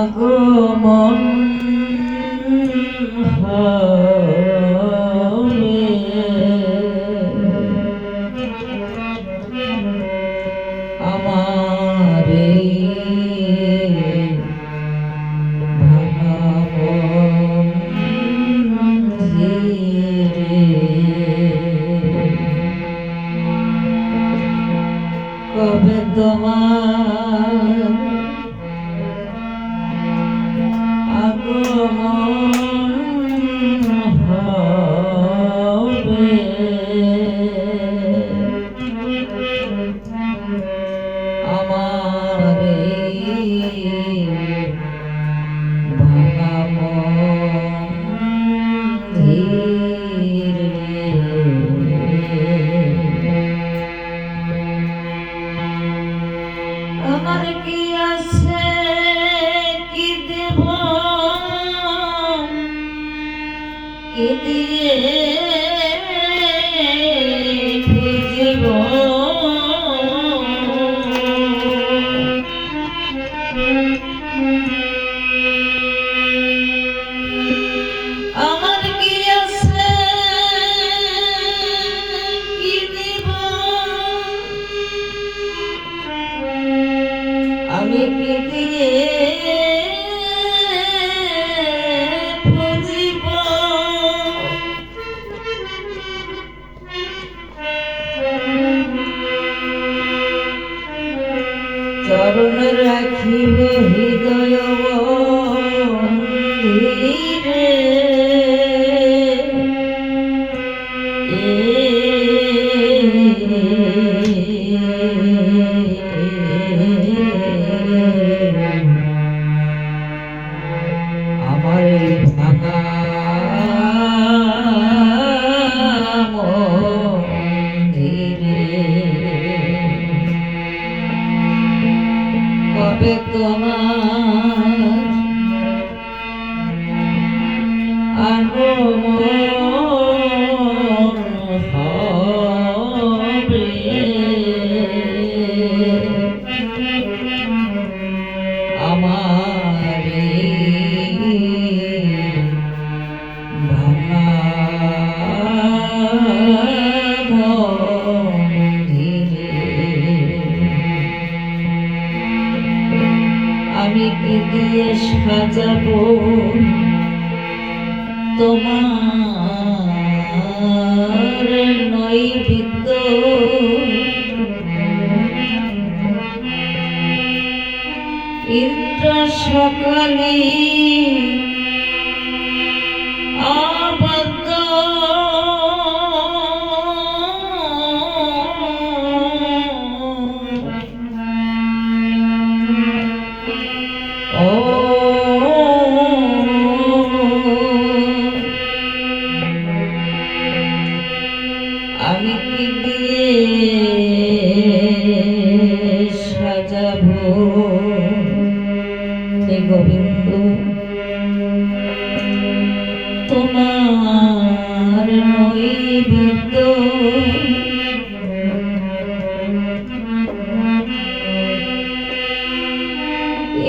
আগমন হবে আমার এই ভাঙা মন্দিরে। কবে তোমার আগমন হবে আমার এই ভাঙা মন্দিরে। আমার কি আছে কি দেব কি দিয়ে খুঁজিব আমার কি আছে কি দেব আমি কি দিয়ে খুঁজিব চরণ রাখিব হৃদয় মন্দিরে। আমার এই ভাঙা মন্দিরে কবে তোমার আগমন হবে আমার এই ভাঙা মন্দিরে। আমি কি দিয়ে সাজাবো তোমার নৈবেদ্য ইন্দ্র সকালে আবদ্ধ আমি কি দিয়ে সাজাবো হে গোবিন্দ তোমার নৈবেদ্য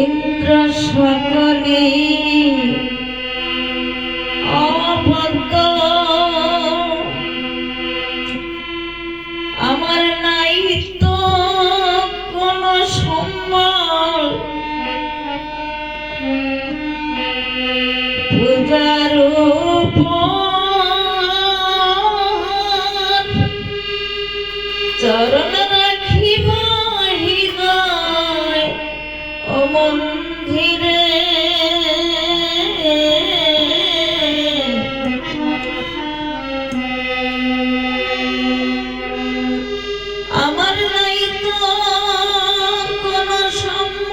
ইন্দ্র সকলে অবদ্ধ আমার নাই তো কোনো সম্বল পূজার উপর চরণ রাখিব হৃদয় ও মন্দিরে। আমার নাই তো কোনো সম্বল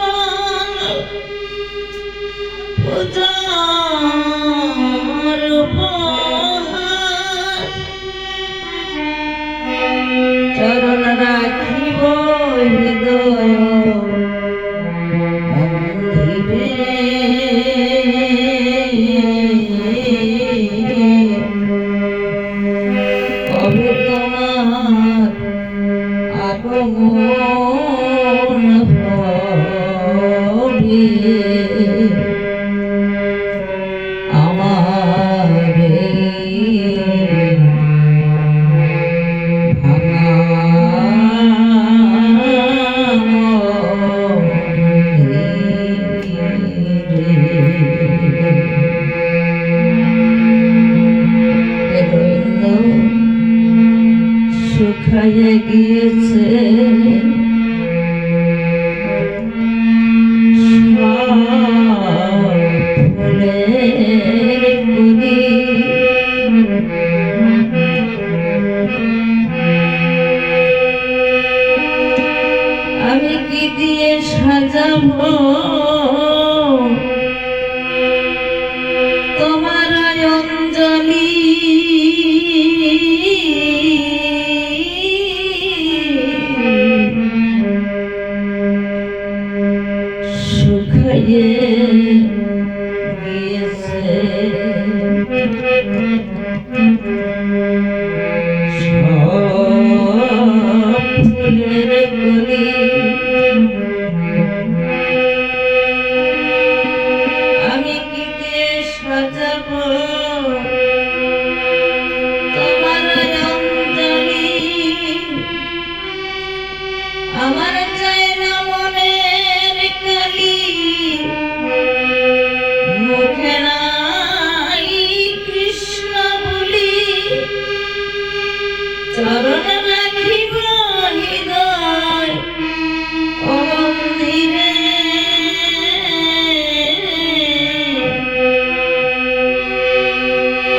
কি দিয়ে সাজাবো তোমার অঞ্জলি শুকাইয়ে গিয়েছে ফুলের কলি আমি কি দিয়ে সাজাবো তোমার অঞ্জলি আমার চাই না মনের কালি মুখে নাই কৃষ্ণ বলি চরণ রাখিব হৃদয় ও মন্দিরে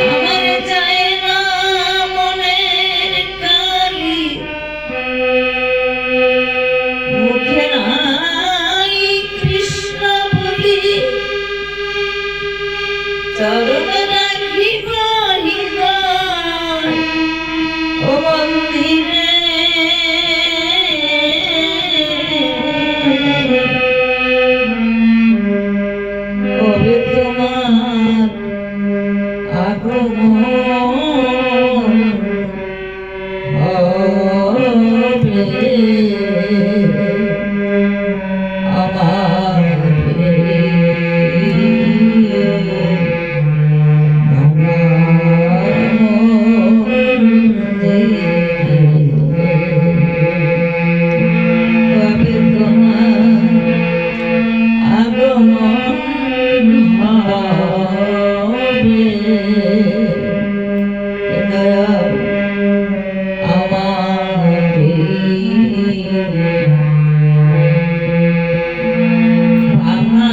আমার চাই না মনের কালি মুখে নাই কৃষ্ণ বলি চরণ রাখিব হৃদয় ও মন্দিরে কবে তোমার আগমন হবে আমার কবে তোমার আগমন হবে দয়াল আমার ভাঙা